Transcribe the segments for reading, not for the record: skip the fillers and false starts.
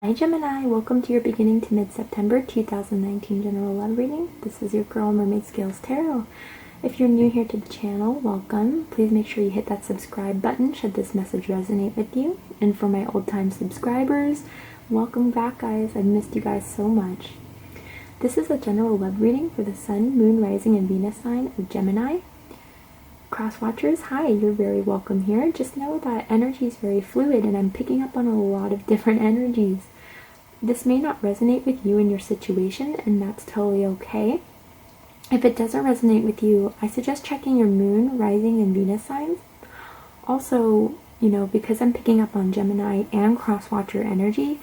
Hi Gemini, welcome to your beginning to mid-September 2019 general love reading. This is your girl Mermaid Scales Tarot. If you're new here to the channel, welcome. Please make sure you hit that subscribe button should this message resonate with you. And for my old-time subscribers, welcome back guys. I've missed you guys so much. This is a general love reading for the Sun, Moon, Rising, and Venus sign of Gemini. Cross-watchers, hi, you're very welcome here. Just know that energy is very fluid and I'm picking up on a lot of different energies. This may not resonate with you in your situation, and that's totally okay. If it doesn't resonate with you, I suggest checking your Moon, Rising, and Venus signs. Also, because I'm picking up on Gemini and cross-watcher energy,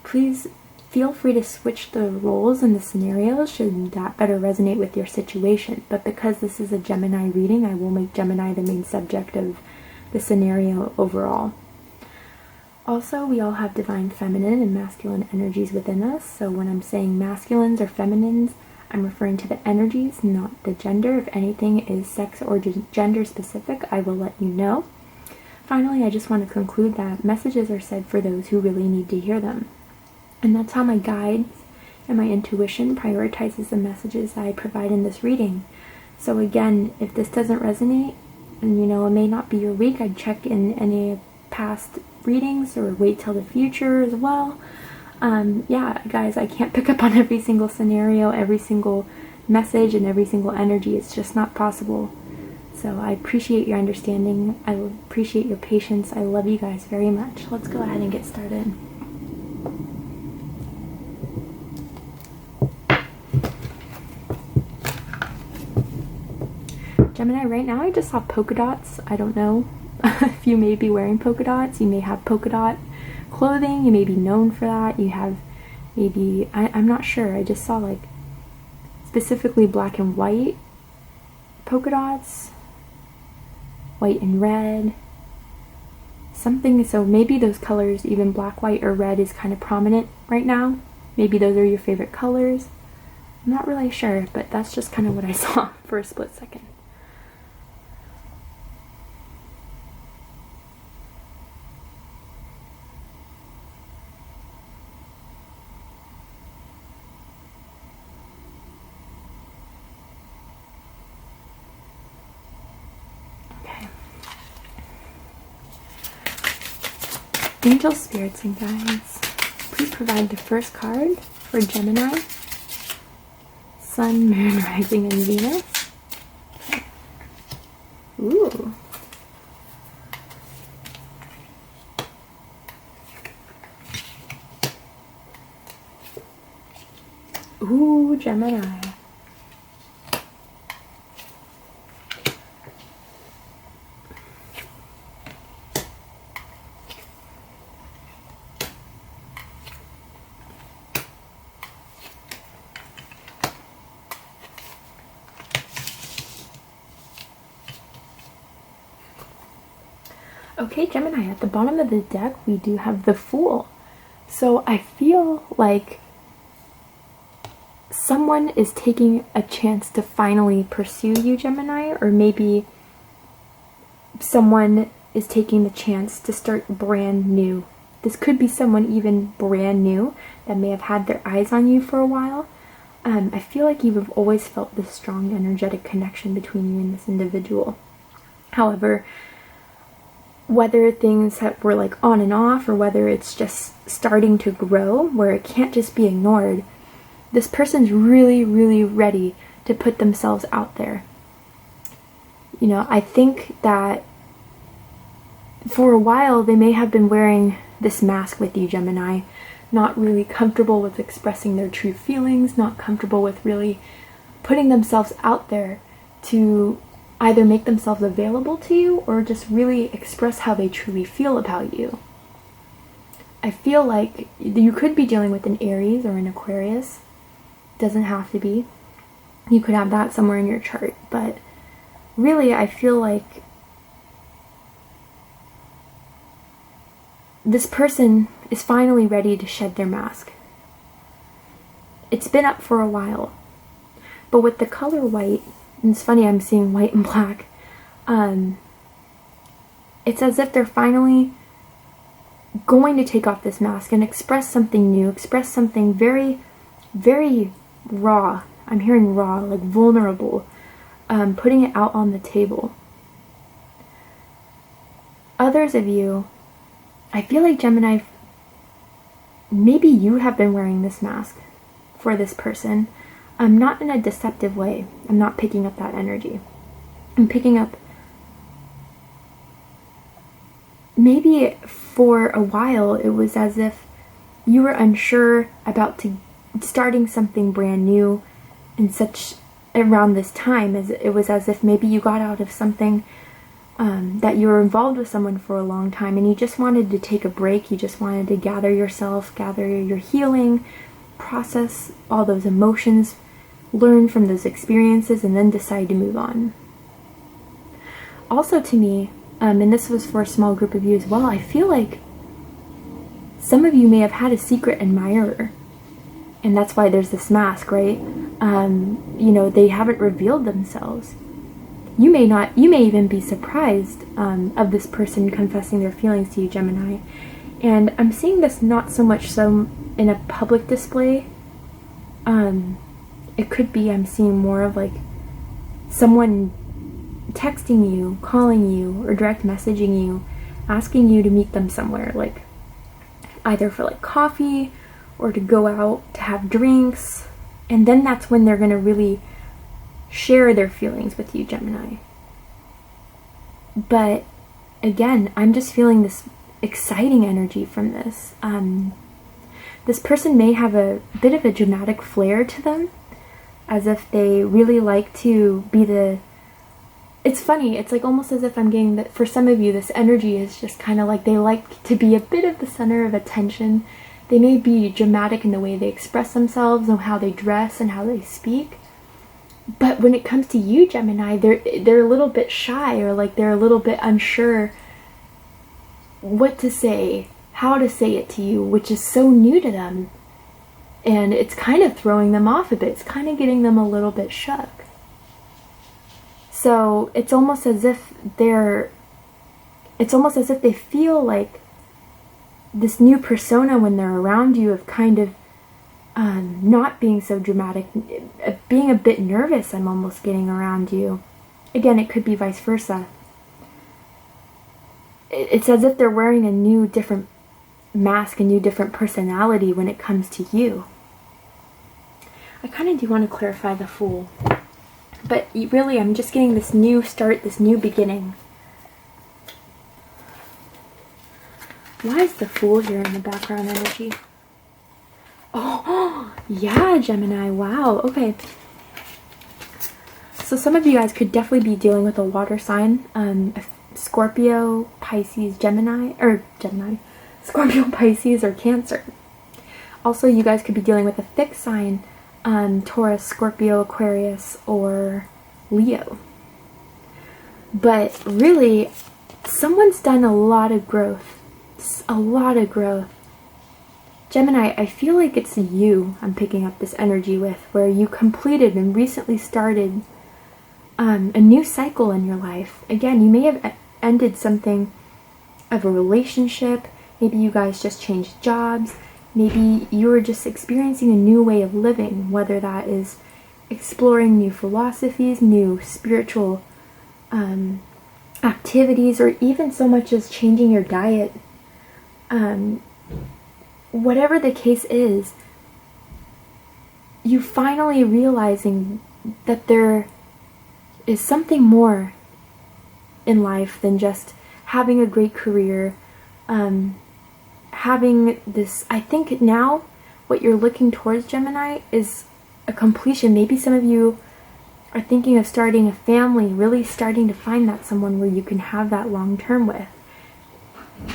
please feel free to switch the roles in the scenarios should that better resonate with your situation. But because this is a Gemini reading, I will make Gemini the main subject of the scenario overall. Also, we all have divine feminine and masculine energies within us. So when I'm saying masculines or feminines, I'm referring to the energies, not the gender. If anything is sex or gender specific, I will let you know. Finally, I just want to conclude that messages are said for those who really need to hear them. And that's how my guides and my intuition prioritizes the messages I provide in this reading. So again, if this doesn't resonate, and it may not be your week, I'd check in any past readings or wait till the future as well. Yeah, guys, I can't pick up on every single scenario, every single message, and every single energy. It's just not possible. So I appreciate your understanding. I appreciate your patience. I love you guys very much. Let's go ahead and get started. Gemini, right now I just saw polka dots. I don't know if you may be wearing polka dots. You may have polka dot clothing. You may be known for that. You have maybe, I'm not sure. I just saw like specifically black and white polka dots, white and red, something. So maybe those colors, even black, white, or red is kind of prominent right now. Maybe those are your favorite colors. I'm not really sure, but that's just kind of what I saw for a split second. Angel spirits and guides, please provide the first card for Gemini, Sun, Moon, Rising, and Venus. Okay. Ooh. Ooh, Gemini. Okay, Gemini, at the bottom of the deck, we do have the Fool. So I feel like someone is taking a chance to finally pursue you, Gemini, or maybe someone is taking the chance to start brand new. This could be someone even brand new that may have had their eyes on you for a while. I feel like you've always felt this strong energetic connection between you and this individual. However, whether things were like on and off, or whether it's just starting to grow where it can't just be ignored, this person's really, really ready to put themselves out there. I think that for a while they may have been wearing this mask with you, Gemini, not really comfortable with expressing their true feelings, not comfortable with really putting themselves out there to either make themselves available to you or just really express how they truly feel about you. I feel like you could be dealing with an Aries or an Aquarius. Doesn't have to be. You could have that somewhere in your chart, but really I feel like this person is finally ready to shed their mask. It's been up for a while, but with the color white, and it's funny, I'm seeing white and black. It's as if they're finally going to take off this mask and express something new, express something very, very raw. I'm hearing raw, like vulnerable, putting it out on the table. Others of you, I feel like Gemini, maybe you have been wearing this mask for this person. Not in a deceptive way. I'm not picking up that energy. I'm picking up, maybe for a while it was as if you were unsure about starting something brand new in such around this time. As it was as if maybe you got out of something that you were involved with someone for a long time and you just wanted to take a break. You just wanted to gather yourself, gather your healing, process all those emotions, learn from those experiences, and then decide to move on. Also to me, and this was for a small group of you as well, I feel like some of you may have had a secret admirer, and that's why there's this mask, right? You know, they haven't revealed themselves. You may even be surprised of this person confessing their feelings to you, Gemini. And I'm seeing this not so much so in a public display. It could be I'm seeing more of like someone texting you, calling you, or direct messaging you, asking you to meet them somewhere, like either for like coffee or to go out to have drinks. And then that's when they're going to really share their feelings with you, Gemini. But again, I'm just feeling this exciting energy from this. This person may have a bit of a dramatic flair to them, as if they really like to be the... It's funny, it's like almost as if I'm getting that for some of you, this energy is just kind of like they like to be a bit of the center of attention. They may be dramatic in the way they express themselves and how they dress and how they speak. But when it comes to you, Gemini, they're a little bit shy, or like they're a little bit unsure what to say, how to say it to you, which is so new to them. And it's kind of throwing them off a bit. It's kind of getting them a little bit shook. So it's almost as if they feel like this new persona when they're around you of kind of not being so dramatic, being a bit nervous. I'm almost getting around you. Again, it could be vice versa. It's as if they're wearing a new, different mask, a new, different personality when it comes to you. I kind of do want to clarify the Fool. But really, I'm just getting this new start, this new beginning. Why is the Fool here in the background energy? Oh, yeah, Gemini. Wow. Okay. So some of you guys could definitely be dealing with a water sign. Scorpio, Pisces, Scorpio, Pisces, or Cancer. Also, you guys could be dealing with a fixed sign. Taurus, Scorpio, Aquarius, or Leo. But really, someone's done a lot of growth. A lot of growth. Gemini, I feel like it's you I'm picking up this energy with, where you completed and recently started a new cycle in your life. Again, you may have ended something of a relationship. Maybe you guys just changed jobs. Maybe you're just experiencing a new way of living, whether that is exploring new philosophies, new spiritual activities, or even so much as changing your diet. Whatever the case is, you finally realizing that there is something more in life than just having a great career, having this. I think now what you're looking towards, Gemini, is a completion. Maybe some of you are thinking of starting a family, really starting to find that someone where you can have that long term with.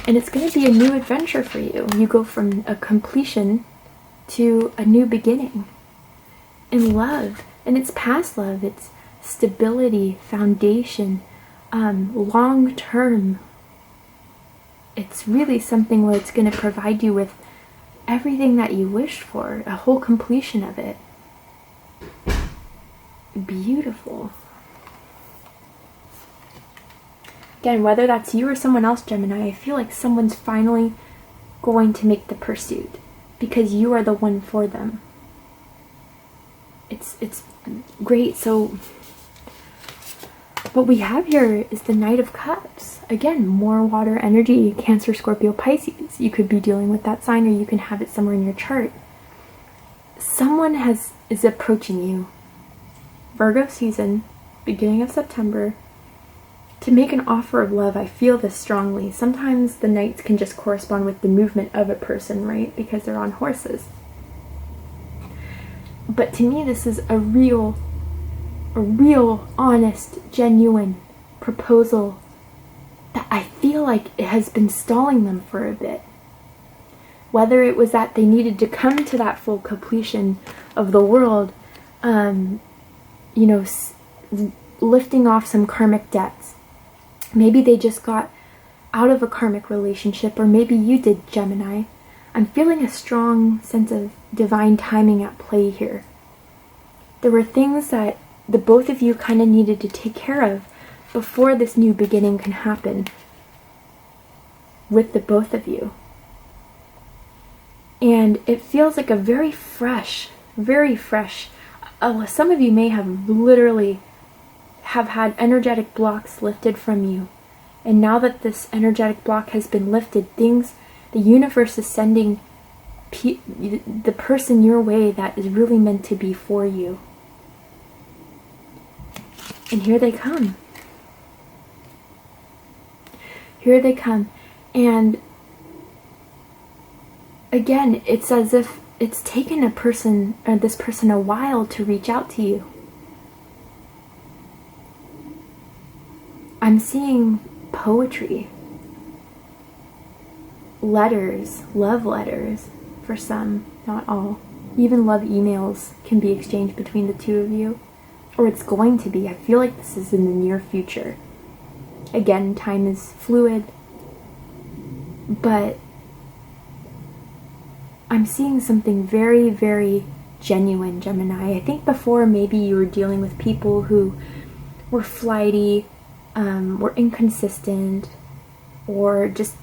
And it's going to be a new adventure for you. You go from a completion to a new beginning. In love, and it's past love, it's stability, foundation, long term. It's really something where it's going to provide you with everything that you wished for, a whole completion of it. Beautiful. Again, whether that's you or someone else, Gemini, I feel like someone's finally going to make the pursuit because you are the one for them. It's great. So what we have here is the Knight of Cups. Again, more water energy, Cancer, Scorpio, Pisces. You could be dealing with that sign, or you can have it somewhere in your chart. Someone is approaching you, Virgo season, beginning of September, to make an offer of love. I feel this strongly. Sometimes the knights can just correspond with the movement of a person, right? Because they're on horses. But to me, this is a real, honest, genuine proposal that I feel like it has been stalling them for a bit. Whether it was that they needed to come to that full completion of the world, lifting off some karmic debts. Maybe they just got out of a karmic relationship, or maybe you did, Gemini. I'm feeling a strong sense of divine timing at play here. There were things that the both of you kind of needed to take care of before this new beginning can happen with the both of you. And it feels like a very fresh, some of you may have literally have had energetic blocks lifted from you. And now that this energetic block has been lifted, the universe is sending the person your way that is really meant to be for you. And here they come. Here they come. And again, it's as if it's taken this person a while to reach out to you. I'm seeing poetry, letters, love letters for some, not all. Even love emails can be exchanged between the two of you, or it's going to be. I feel like this is in the near future. Again, time is fluid, but I'm seeing something very, very genuine, Gemini. I think before maybe you were dealing with people who were flighty, were inconsistent, or just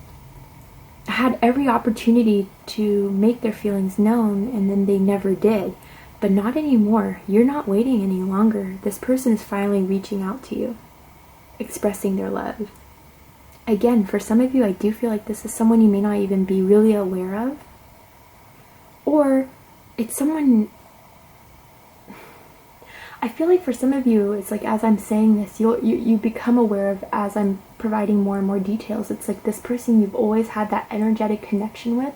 had every opportunity to make their feelings known and then they never did. But not anymore. You're not waiting any longer. This person is finally reaching out to you, expressing their love. Again, for some of you, I do feel like this is someone you may not even be really aware of. Or it's someone, I feel like for some of you, it's like as I'm saying this, you become aware of as I'm providing more and more details. It's like this person you've always had that energetic connection with.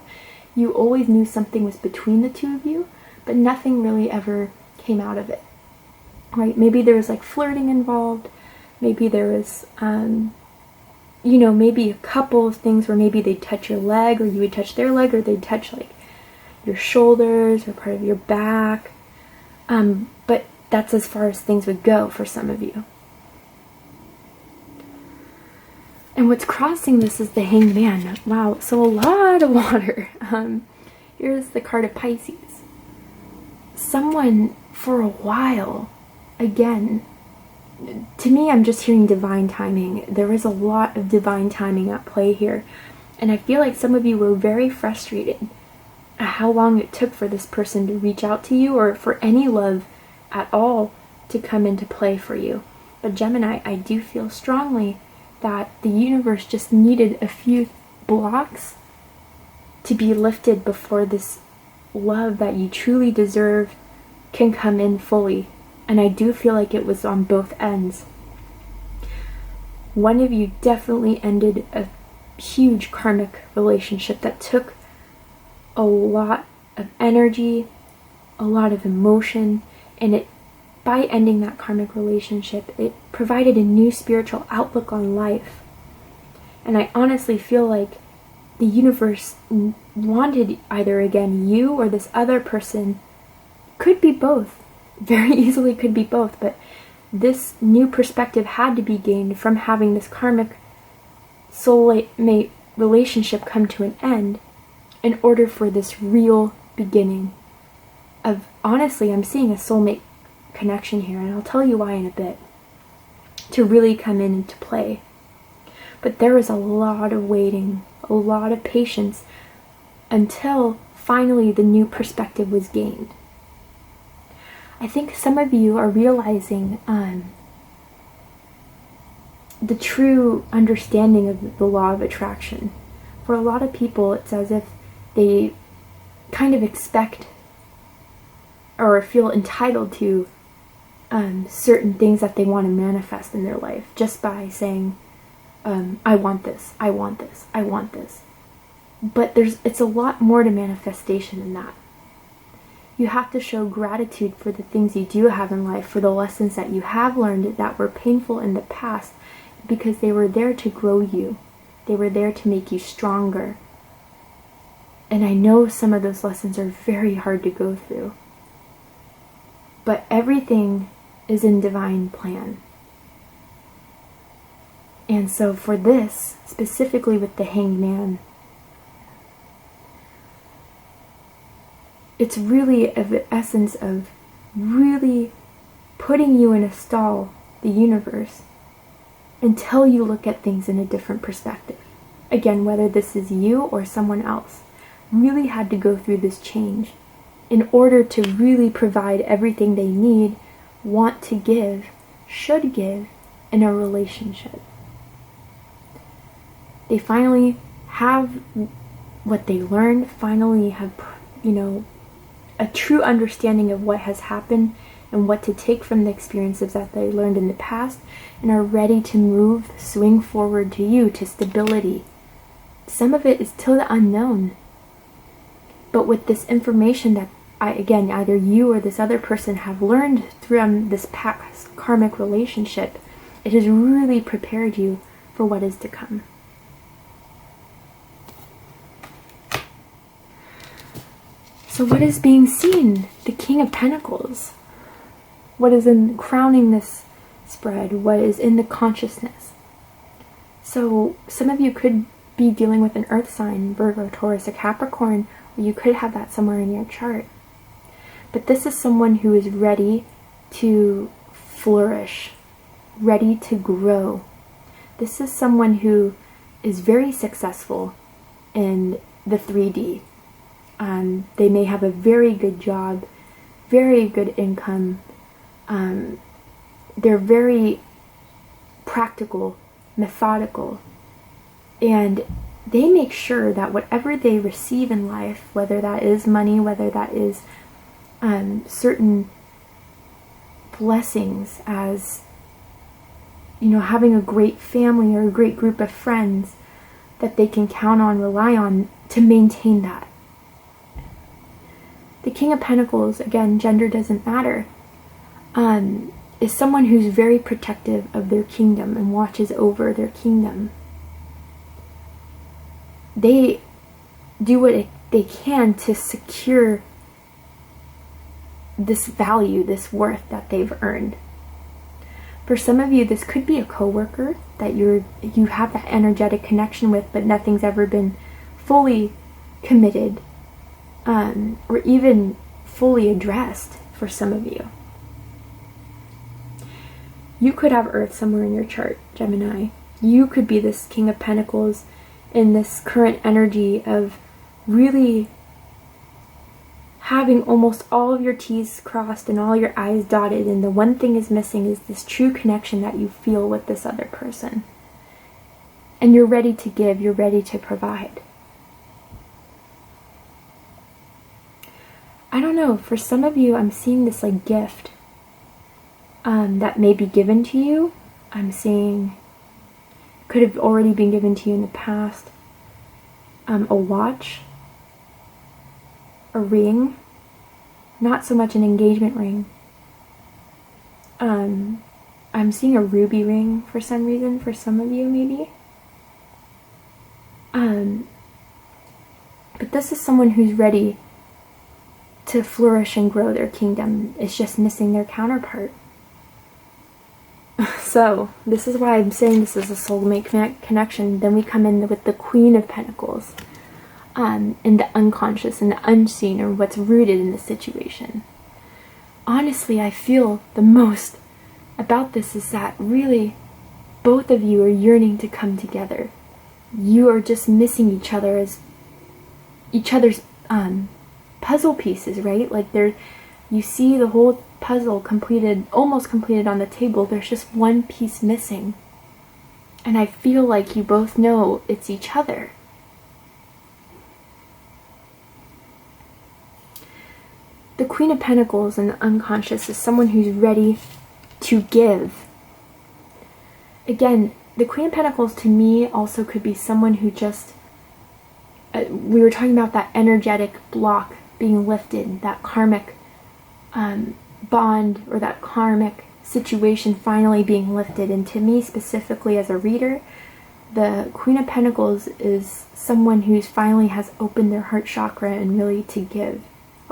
You always knew something was between the two of you, but nothing really ever came out of it, right? Maybe there was like flirting involved. Maybe there was, maybe a couple of things where maybe they'd touch your leg, or you would touch their leg, or they'd touch like your shoulders or part of your back. But that's as far as things would go for some of you. And what's crossing this is the Hanged Man. Wow, so a lot of water. Here's the card of Pisces. Someone for a while, again, to me, I'm just hearing divine timing. There is a lot of divine timing at play here. And I feel like some of you were very frustrated at how long it took for this person to reach out to you, or for any love at all to come into play for you. But Gemini, I do feel strongly that the universe just needed a few blocks to be lifted before this love that you truly deserve can come in fully. And I do feel like it was on both ends. One of you definitely ended a huge karmic relationship that took a lot of energy, a lot of emotion, and by ending that karmic relationship, it provided a new spiritual outlook on life. And I honestly feel like the universe wanted either, again, you or this other person. Could be both. Very easily could be both. But this new perspective had to be gained from having this karmic soulmate relationship come to an end in order for this real beginning of, honestly, I'm seeing a soulmate connection here, and I'll tell you why in a bit, to really come into play. But there was a lot of waiting, a lot of patience, until finally the new perspective was gained. I think some of you are realizing the true understanding of the law of attraction. For a lot of people, it's as if they kind of expect or feel entitled to certain things that they want to manifest in their life just by saying, I want this, I want this, I want this. But it's a lot more to manifestation than that. You have to show gratitude for the things you do have in life, for the lessons that you have learned that were painful in the past, because they were there to grow you. They were there to make you stronger. And I know some of those lessons are very hard to go through. But everything is in divine plan. And so for this, specifically with the Hanged Man, it's really of the essence of really putting you in a stall, the universe, until you look at things in a different perspective. Again, whether this is you or someone else, really had to go through this change in order to really provide everything they need, want to give, should give in a relationship. They finally have what they learned, finally have, a true understanding of what has happened and what to take from the experiences that they learned in the past, and are ready to swing forward to you, to stability. Some of it is till the unknown. But with this information that either you or this other person have learned through this past karmic relationship, it has really prepared you for what is to come. So what is being seen? The King of Pentacles. What is crowning this spread? What is in the consciousness? So some of you could be dealing with an earth sign, Virgo, Taurus, or Capricorn, or you could have that somewhere in your chart. But this is someone who is ready to flourish, ready to grow. This is someone who is very successful in the 3D. They may have a very good job, very good income. They're very practical, methodical, and they make sure that whatever they receive in life, whether that is money, whether that is certain blessings as, having a great family or a great group of friends that they can count on, rely on to maintain that. The King of Pentacles, again, gender doesn't matter, is someone who's very protective of their kingdom and watches over their kingdom. They do what they can to secure this value, this worth that they've earned. For some of you, this could be a coworker that you have that energetic connection with, but nothing's ever been fully committed, or even fully addressed for some of you. You could have Earth somewhere in your chart, Gemini. You could be this King of Pentacles in this current energy of really having almost all of your T's crossed and all your I's dotted, and the one thing is missing is this true connection that you feel with this other person. And you're ready to give, you're ready to provide. I don't know, for some of you, I'm seeing this gift that may be given to you. I'm seeing could have already been given to you in the past. A watch, a ring, not so much an engagement ring. I'm seeing a ruby ring for some reason, for some of you maybe. But this is someone who's ready to flourish and grow their kingdom. It's just missing their counterpart. So, this is why I'm saying this is a soulmate connection. Then we come in with the Queen of Pentacles, and the unconscious and the unseen, or what's rooted in the situation. Honestly, I feel the most about this is that really both of you are yearning to come together. You are just missing each other as each other's puzzle pieces, right? Like you see the whole puzzle completed, almost completed on the table. There's just one piece missing. And I feel like you both know it's each other. The Queen of Pentacles in the unconscious is someone who's ready to give. Again, the Queen of Pentacles to me also could be someone who just, we were talking about that energetic block being lifted, that karmic bond or that karmic situation finally being lifted. And to me specifically as a reader, the Queen of Pentacles is someone who's finally has opened their heart chakra and really to give,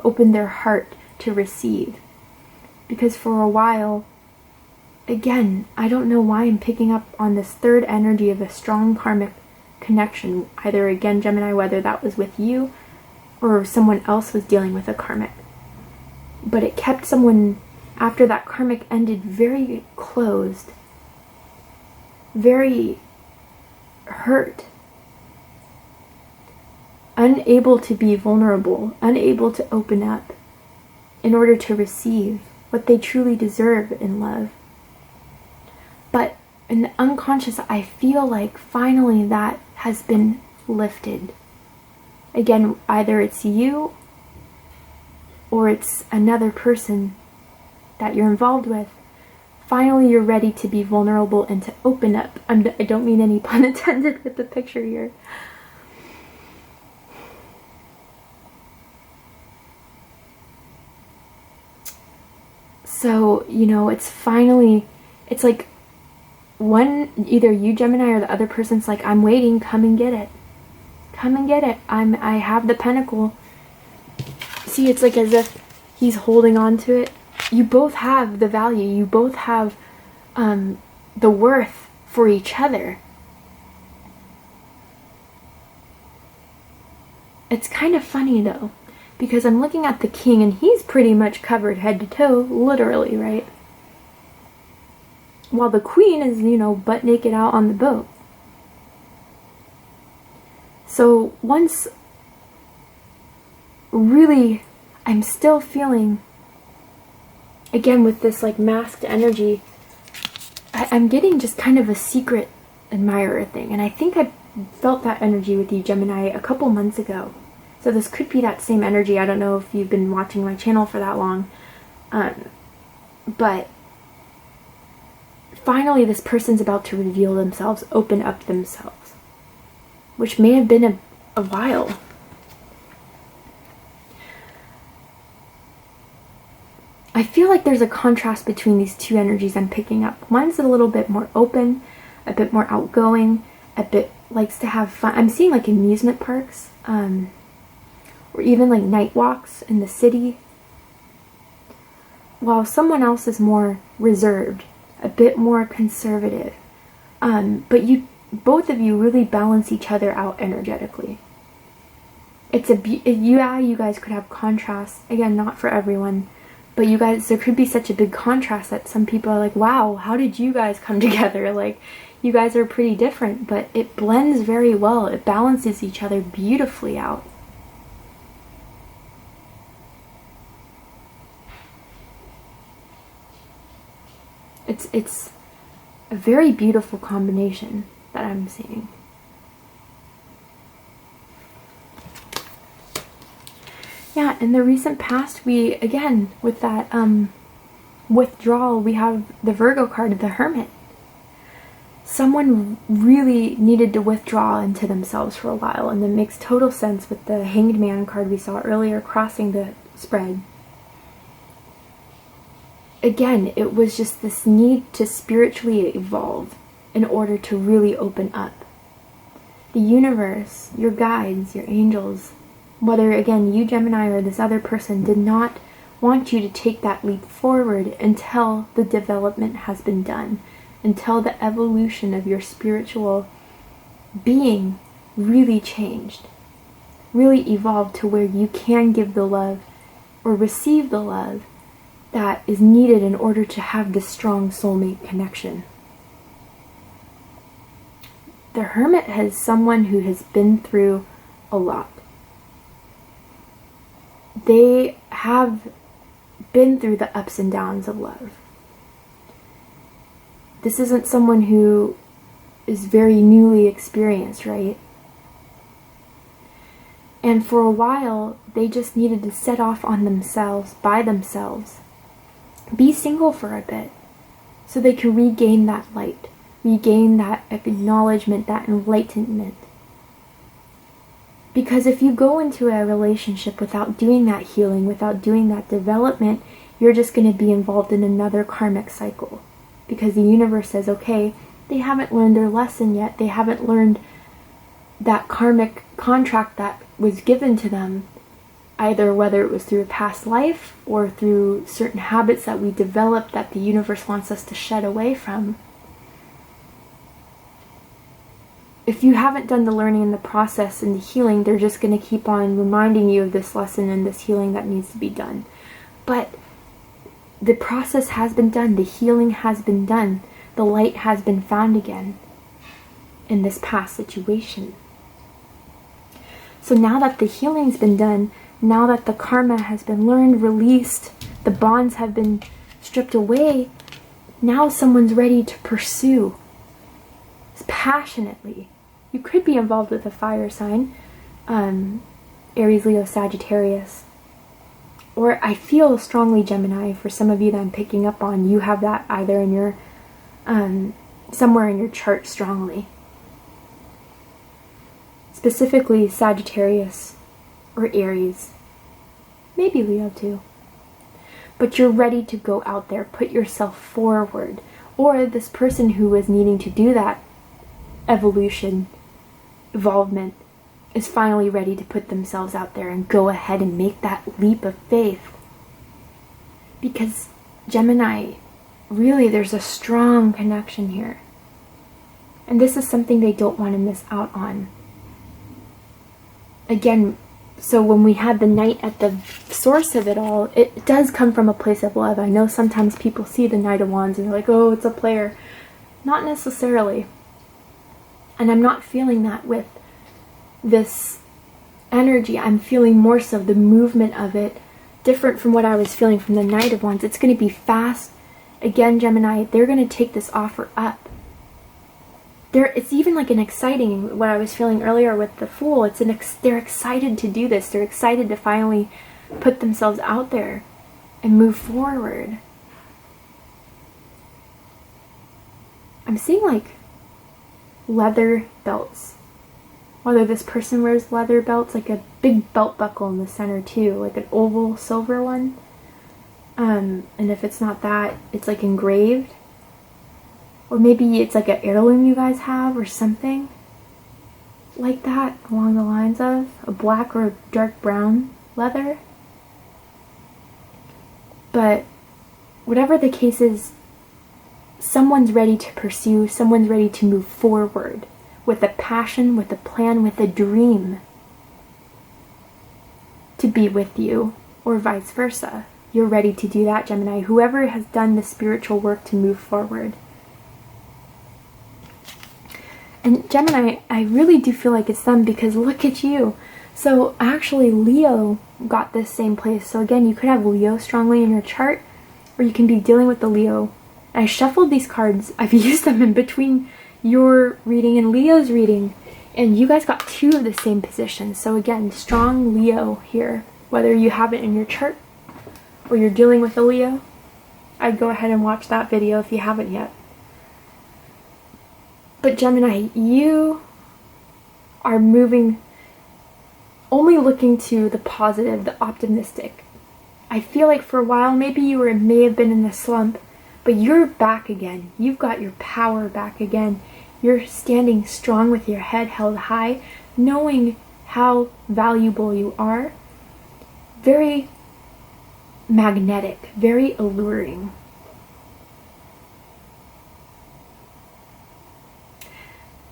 opened their heart to receive. Because for a while, again, I don't know why I'm picking up on this third energy of a strong karmic connection. Either, again, Gemini, whether that was with you or someone else was dealing with a karmic. But it kept someone, after that karmic ended, very closed, very hurt, unable to be vulnerable, unable to open up in order to receive what they truly deserve in love. But in the unconscious, I feel like finally that has been lifted. Again, either it's you or it's another person that you're involved with. Finally, you're ready to be vulnerable and to open up. I don't mean any pun intended with the picture here. So, you know, it's finally, it's like one, either you, Gemini, or the other person's like, I'm waiting, come and get it. Come and get it. I have the pentacle. See, it's like as if he's holding on to it. You both have the value. You both have the worth for each other. It's kind of funny though, because I'm looking at the king and he's pretty much covered head to toe, literally, right? While the queen is, you know, butt naked out on the boat. So once, really, I'm still feeling, again with this like masked energy, I'm getting just kind of a secret admirer thing. And I think I felt that energy with you, Gemini, a couple months ago. So this could be that same energy. I don't know if you've been watching my channel for that long. But finally this person's about to reveal themselves, open up themselves. Which may have been a while. I feel like there's a contrast between these two energies I'm picking up. One's a little bit more open, a bit more outgoing, a bit likes to have fun. I'm seeing like amusement parks, or even like night walks in the city. While someone else is more reserved, a bit more conservative. But both of you really balance each other out energetically. It's you guys could have contrasts. Again, not for everyone. But you guys, there could be such a big contrast that some people are like, wow, how did you guys come together? Like, you guys are pretty different, but it blends very well. It balances each other beautifully out. It's a very beautiful combination that I'm seeing. Yeah, in the recent past, we, again, with that withdrawal, we have the Virgo card, the Hermit. Someone really needed to withdraw into themselves for a while, and that makes total sense with the Hanged Man card we saw earlier crossing the spread. Again, it was just this need to spiritually evolve in order to really open up. The universe, your guides, your angels, whether, again, you, Gemini, or this other person, did not want you to take that leap forward until the development has been done, until the evolution of your spiritual being really changed, really evolved to where you can give the love or receive the love that is needed in order to have this strong soulmate connection. The Hermit has someone who has been through a lot. they have been through the ups and downs of love. This isn't someone who is very newly experienced, right? And for a while, they just needed to set off on themselves, by themselves. Be single for a bit, so they can regain that light, regain that acknowledgement, that enlightenment. Because if you go into a relationship without doing that healing, without doing that development, you're just going to be involved in another karmic cycle. Because the universe says, okay, they haven't learned their lesson yet. They haven't learned that karmic contract that was given to them, either whether it was through a past life or through certain habits that we developed that the universe wants us to shed away from. If you haven't done the learning and the process and the healing, they're just going to keep on reminding you of this lesson and this healing that needs to be done. But the process has been done. The healing has been done. The light has been found again in this past situation. So now that the healing's been done, now that the karma has been learned, released, the bonds have been stripped away, now someone's ready to pursue passionately. You could be involved with a fire sign, Aries, Leo, Sagittarius. Or I feel strongly Gemini, for some of you that I'm picking up on, you have that either in your, somewhere in your chart strongly. Specifically Sagittarius or Aries. Maybe Leo too. But you're ready to go out there, put yourself forward. Or this person who is needing to do that evolvement, is finally ready to put themselves out there and go ahead and make that leap of faith. Because Gemini, really there's a strong connection here. And this is something they don't want to miss out on. Again, so when we had the Knight at the source of it all, it does come from a place of love. I know sometimes people see the Knight of Wands and they're like, oh, it's a player. Not necessarily. And I'm not feeling that with this energy. I'm feeling more so the movement of it, different from what I was feeling from the Knight of Wands. It's going to be fast. Again, Gemini, they're going to take this offer up. It's even like an exciting, what I was feeling earlier with the Fool, they're excited to do this. They're excited to finally put themselves out there and move forward. I'm seeing like leather belts. Whether this person wears leather belts, like a big belt buckle in the center too, like an oval silver one. And if it's not that, it's like engraved. Or maybe it's like an heirloom you guys have or something like that, along the lines of a black or a dark brown leather. But whatever the case is, someone's ready to pursue, someone's ready to move forward with a passion, with a plan, with a dream to be with you, or vice versa. You're ready to do that, Gemini. Whoever has done the spiritual work to move forward. And Gemini, I really do feel like it's them, because look at you. So actually Leo got this same place. So again, you could have Leo strongly in your chart, or you can be dealing with the Leo. I shuffled these cards. I've used them in between your reading and Leo's reading, and you guys got two of the same position. So again, strong Leo here, whether you have it in your chart or you're dealing with a Leo. I'd go ahead and watch that video if you haven't yet. But Gemini, you are moving, only looking to the positive, the optimistic. I feel like for a while, maybe you may have been in a slump, but you're back again. You've got your power back again. You're standing strong with your head held high, knowing how valuable you are. Very magnetic, very alluring.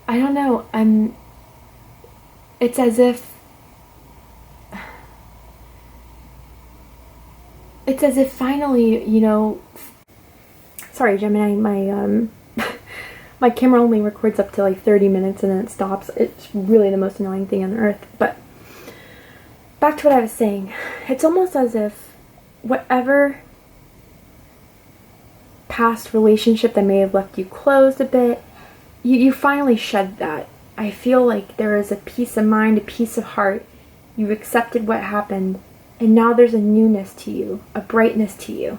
I don't know, it's as if finally, you know, sorry Gemini, my my camera only records up to like 30 minutes and then it stops. It's really the most annoying thing on earth. But back to what I was saying. it's almost as if whatever past relationship that may have left you closed a bit, you finally shed that. I feel like there is a peace of mind, a peace of heart. You've accepted what happened, and now there's a newness to you, a brightness to you.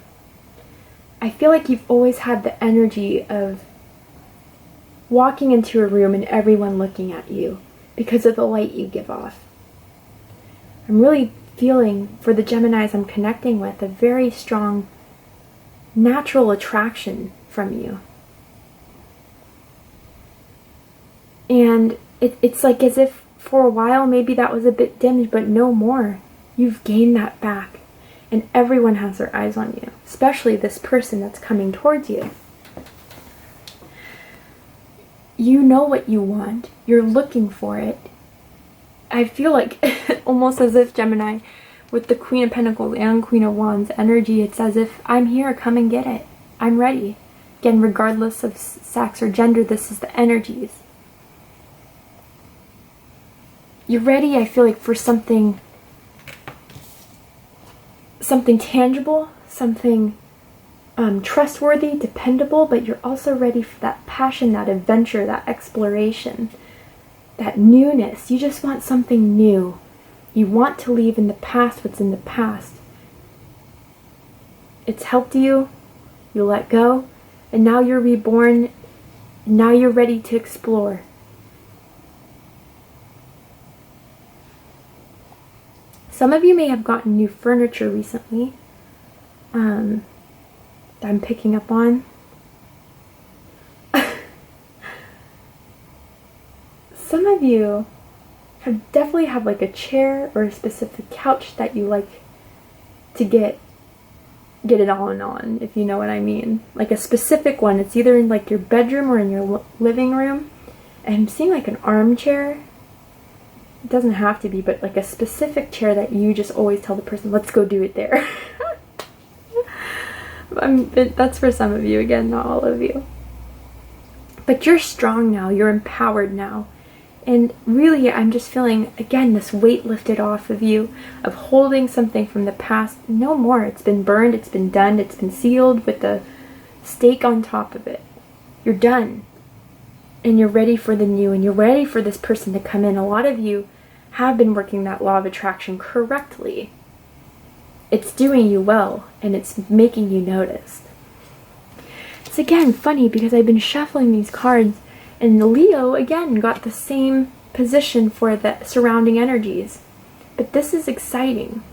I feel like you've always had the energy of walking into a room and everyone looking at you because of the light you give off. I'm really feeling, for the Geminis I'm connecting with, a very strong natural attraction from you. And it's like as if for a while maybe that was a bit dimmed, but no more. You've gained that back. And everyone has their eyes on you, especially this person that's coming towards you. You know what you want. You're looking for it. I feel like almost as if, Gemini, with the Queen of Pentacles and Queen of Wands energy, it's as if I'm here, come and get it. I'm ready. Again, regardless of sex or gender, this is the energies. You're ready, I feel like, for something tangible, something trustworthy, dependable, but you're also ready for that passion, that adventure, that exploration, that newness. You just want something new. You want to leave in the past what's in the past. It's helped you, you let go, and now you're reborn, and now you're ready to explore. Some of you may have gotten new furniture recently that I'm picking up on. Some of you definitely have like a chair or a specific couch that you like to get it on, if you know what I mean. Like a specific one. It's either in like your bedroom or in your living room. And I'm seeing like an armchair. It doesn't have to be, but like a specific chair that you just always tell the person, let's go do it there. That's for some of you, again, not all of you. But you're strong now, you're empowered now. And really, I'm just feeling, again, this weight lifted off of you, of holding something from the past. No more. It's been burned, it's been done, it's been sealed with the stake on top of it. You're done. And you're ready for the new, and you're ready for this person to come in. A lot of you have been working that law of attraction correctly. It's doing you well, and it's making you noticed. It's again funny because I've been shuffling these cards, and Leo again got the same position for the surrounding energies. But this is exciting.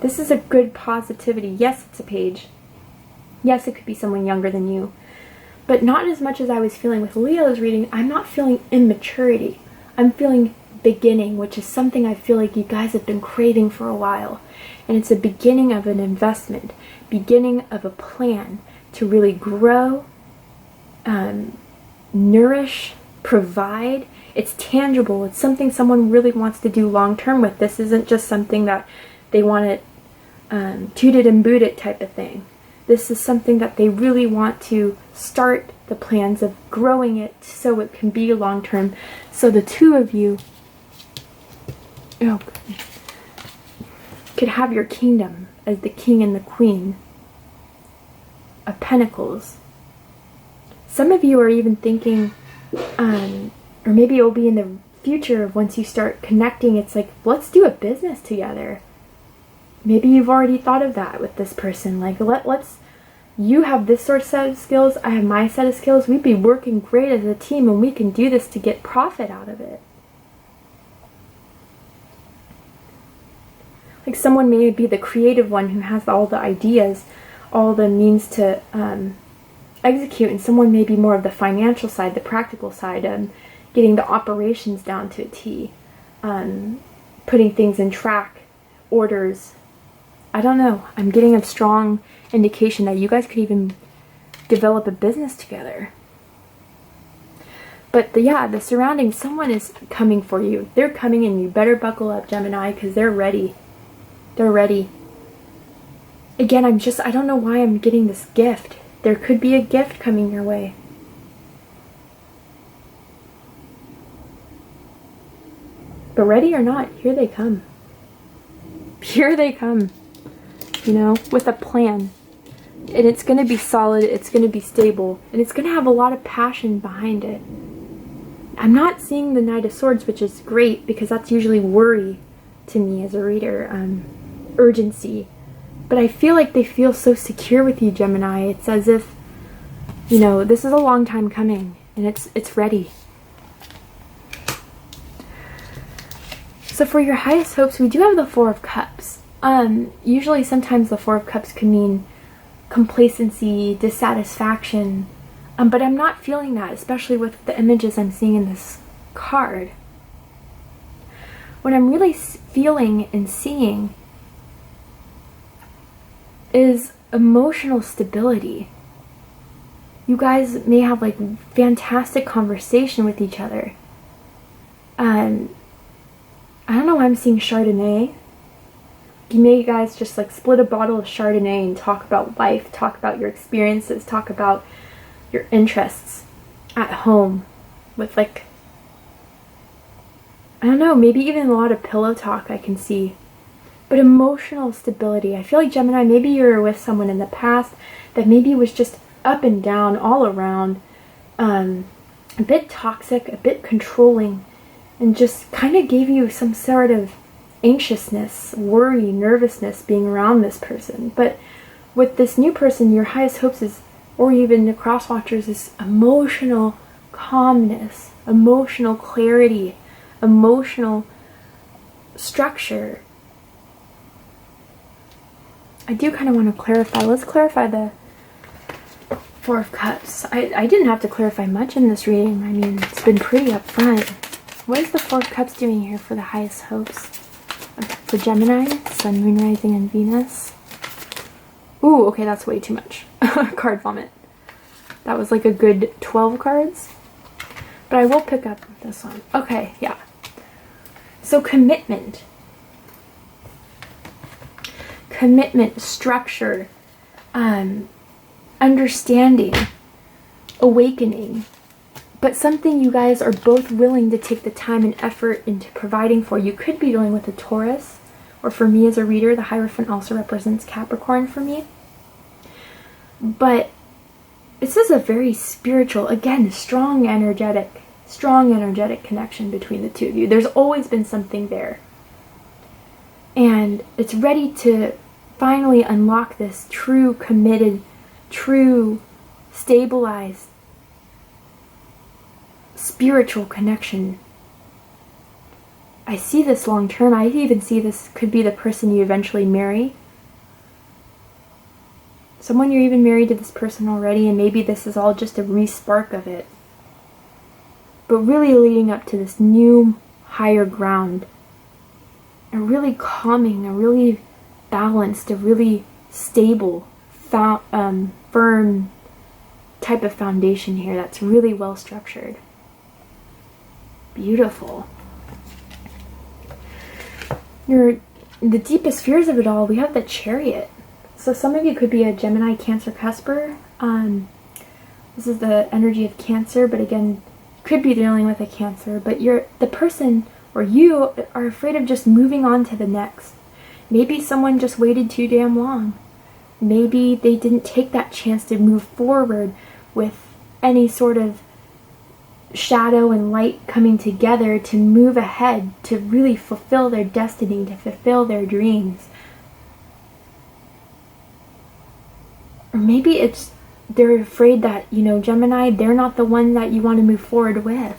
This is a good positivity. Yes, it's a page. Yes, it could be someone younger than you. But not as much as I was feeling with Leo's reading. I'm not feeling immaturity. I'm feeling beginning, which is something I feel like you guys have been craving for a while. And it's a beginning of an investment, beginning of a plan to really grow, nourish, provide. It's tangible. It's something someone really wants to do long term with. This isn't just something that they want it toot it and boot it type of thing. This is something that they really want to start the plans of growing it so it can be long term. So the two of you could have your kingdom as the king and the queen of pentacles. Some of you are even thinking, or maybe it'll be in the future once you start connecting, it's like, let's do a business together. Maybe you've already thought of that with this person. Like, let's, you have this sort of set of skills, I have my set of skills. We'd be working great as a team, and we can do this to get profit out of it. Like someone may be the creative one who has all the ideas, all the means to execute, and someone may be more of the financial side, the practical side, getting the operations down to a T, putting things in track, orders. I don't know. I'm getting a strong indication that you guys could even develop a business together. But the surrounding, someone is coming for you. They're coming, and you better buckle up, Gemini, because they're ready. They're ready. Again, I don't know why I'm getting this gift. There could be a gift coming your way. But ready or not, here they come. Here they come, you know, with a plan. And it's going to be solid, it's going to be stable, and it's going to have a lot of passion behind it. I'm not seeing the Knight of Swords, which is great because that's usually worry to me as a reader, urgency. But I feel like they feel so secure with you, Gemini. It's as if, you know, this is a long time coming and it's ready. So for your highest hopes, we do have the Four of Cups. Usually sometimes the Four of Cups can mean complacency, dissatisfaction, but I'm not feeling that, especially with the images I'm seeing in this card. What I'm really feeling and seeing is emotional stability. You guys may have like fantastic conversation with each other. I don't know why I'm seeing Chardonnay. You may guys just like split a bottle of Chardonnay and talk about life, talk about your experiences, talk about your interests at home with like, I don't know, maybe even a lot of pillow talk I can see. But emotional stability. I feel like Gemini, maybe you were with someone in the past that maybe was just up and down all around, a bit toxic, a bit controlling, and just kind of gave you some sort of anxiousness, worry, nervousness being around this person. But with this new person, your highest hopes is, or even the cross watchers, is emotional calmness, emotional clarity, emotional structure. I do kind of want to clarify. Let's clarify the Four of Cups. I didn't have to clarify much in this reading. I mean, it's been pretty upfront. What is the Four of Cups doing here for the highest hopes? For Gemini, Sun, Moon, Rising, and Venus. Ooh, okay, that's way too much. Card vomit. That was like a good 12 cards. But I will pick up this one. Okay, yeah. So commitment. Commitment, structure, understanding, awakening. But something you guys are both willing to take the time and effort into providing for. You could be dealing with a Taurus, or for me as a reader, the Hierophant also represents Capricorn for me. But this is a very spiritual, again, strong energetic connection between the two of you. There's always been something there. And it's ready to finally unlock this true, committed, true, stabilized, spiritual connection. I see this long term. I even see this could be the person you eventually marry. Someone you're even married to this person already, and maybe this is all just a re-spark of it. But really leading up to this new higher ground. A really calming, a really balanced, a really stable, firm type of foundation here that's really well structured. Beautiful. The deepest fears of it all, we have the Chariot. So some of you could be a Gemini, Cancer, Cusper. This is the energy of Cancer, but again, you could be dealing with a Cancer, but the person or you are afraid of just moving on to the next. Maybe someone just waited too damn long. Maybe they didn't take that chance to move forward with any sort of shadow and light coming together to move ahead, to really fulfill their destiny, to fulfill their dreams. Or maybe they're afraid that, you know, Gemini, they're not the one that you want to move forward with.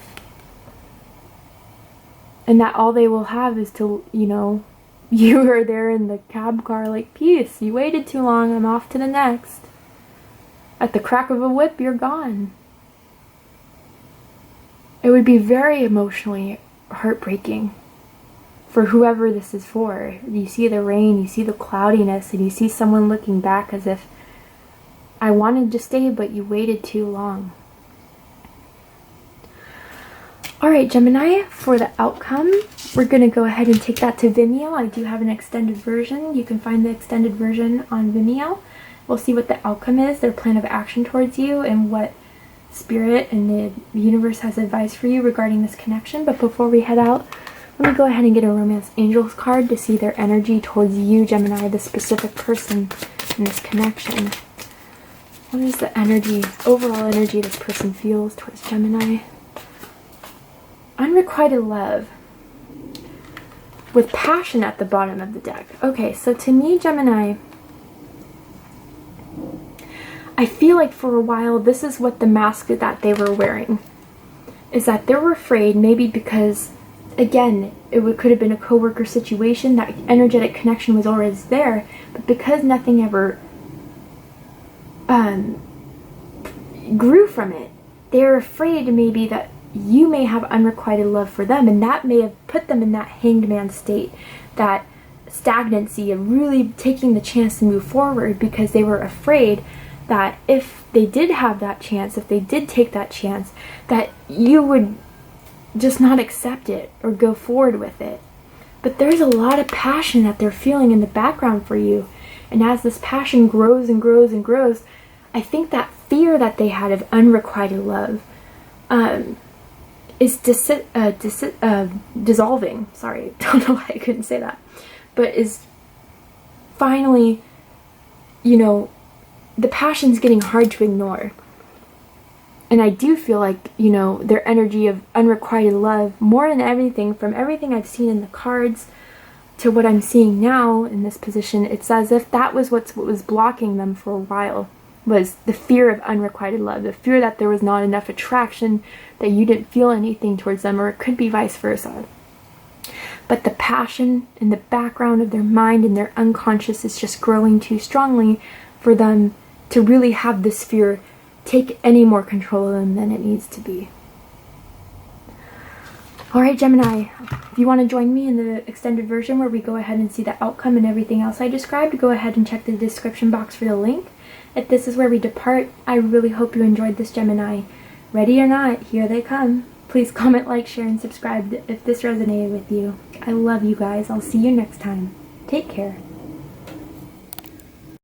And that all they will have is to, you know, you are there in the cab car like, peace, you waited too long, I'm off to the next. At the crack of a whip, you're gone. It would be very emotionally heartbreaking for whoever this is for. You see the rain, you see the cloudiness, and you see someone looking back as if, I wanted to stay, but you waited too long. Alright, Gemini, for the outcome, we're going to go ahead and take that to Vimeo. I do have an extended version. You can find the extended version on Vimeo. We'll see what the outcome is, their plan of action towards you, and what Spirit and the universe has advised for you regarding this connection. But before we head out, Let me go ahead and get a Romance Angels card to see their energy towards you, Gemini, the specific person in this connection. What is the energy, overall energy this person feels towards Gemini? Unrequited love. With passion at the bottom of the deck. Okay, so to me, Gemini, I feel like for a while this is what the mask that they were wearing. Is that they were afraid, maybe because, again, could have been a coworker situation, that energetic connection was always there, but because nothing ever grew from it, they're afraid maybe that you may have unrequited love for them, and that may have put them in that hanged man state, that stagnancy of really taking the chance to move forward, because they were afraid that if they did have that chance, if they did take that chance, that you would just not accept it or go forward with it. But there's a lot of passion that they're feeling in the background for you, and as this passion grows and grows and grows, I think that fear that they had of unrequited love is dissolving. Sorry, don't know why I couldn't say that. But is finally, you know, the passion's getting hard to ignore. And I do feel like, you know, their energy of unrequited love, more than everything, from everything I've seen in the cards to what I'm seeing now in this position, it's as if that was what was blocking them for a while. Was the fear of unrequited love, the fear that there was not enough attraction, that you didn't feel anything towards them, or it could be vice versa. But the passion in the background of their mind and their unconscious is just growing too strongly for them to really have this fear take any more control of them than it needs to be. Alright, Gemini, if you want to join me in the extended version where we go ahead and see the outcome and everything else I described, go ahead and check the description box for the link. If this is where we depart, I really hope you enjoyed this, Gemini. Ready or not, here they come. Please comment, like, share, and subscribe if this resonated with you. I love you guys. I'll see you next time. Take care.